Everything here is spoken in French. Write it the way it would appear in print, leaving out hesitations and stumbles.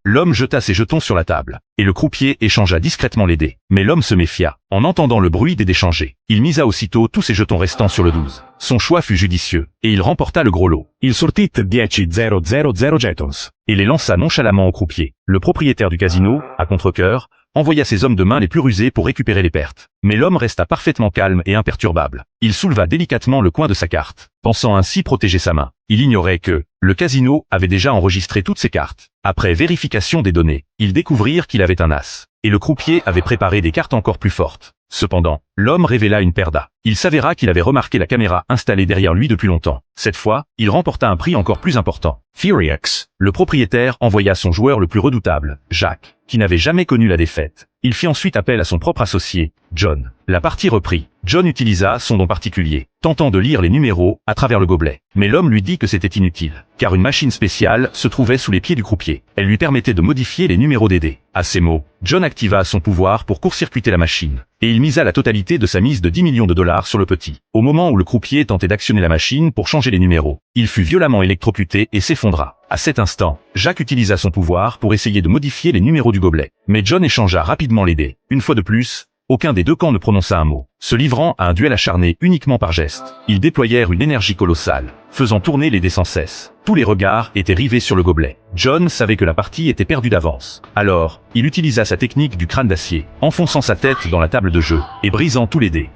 L'homme jeta ses jetons sur la table, et le croupier échangea discrètement les dés. Mais l'homme se méfia, en entendant le bruit des dés changés. Il misa aussitôt tous ses jetons restants sur le 12. Son choix fut judicieux, et il remporta le gros lot. Il sortit 10 000 jetons. Et les lança nonchalamment au croupier. Le propriétaire du casino, à contre-cœur, envoya ses hommes de main les plus rusés pour récupérer les pertes. Mais l'homme resta parfaitement calme et imperturbable. Il souleva délicatement le coin de sa carte, pensant ainsi protéger sa main. Il ignorait que le casino avait déjà enregistré toutes ses cartes. Après vérification des données, ils découvrirent qu'il avait un as. Et le croupier avait préparé des cartes encore plus fortes. Cependant, l'homme révéla une paire d'as. Il s'avéra qu'il avait remarqué la caméra installée derrière lui depuis longtemps. Cette fois, il remporta un prix encore plus important. Furiex. Le propriétaire envoya son joueur le plus redoutable, Jacques, qui n'avait jamais connu la défaite. Il fit ensuite appel à son propre associé, John. La partie reprit. John utilisa son don particulier, tentant de lire les numéros à travers le gobelet. Mais l'homme lui dit que c'était inutile, car une machine spéciale se trouvait sous les pieds du croupier. Elle lui permettait de modifier les numéros des dés. À ces mots, John activa son pouvoir pour court-circuiter la machine, et il misa la totalité de sa mise de 10 millions de dollars sur le petit. Au moment où le croupier tentait d'actionner la machine pour changer les numéros, il fut violemment électrocuté et s'effondra. À cet instant, Jacques utilisa son pouvoir pour essayer de modifier les numéros du gobelet. Mais John échangea rapidement les dés. Une fois de plus, aucun des deux camps ne prononça un mot, se livrant à un duel acharné uniquement par gestes. Ils déployèrent une énergie colossale, faisant tourner les dés sans cesse. Tous les regards étaient rivés sur le gobelet. John savait que la partie était perdue d'avance. Alors, il utilisa sa technique du crâne d'acier, enfonçant sa tête dans la table de jeu et brisant tous les dés.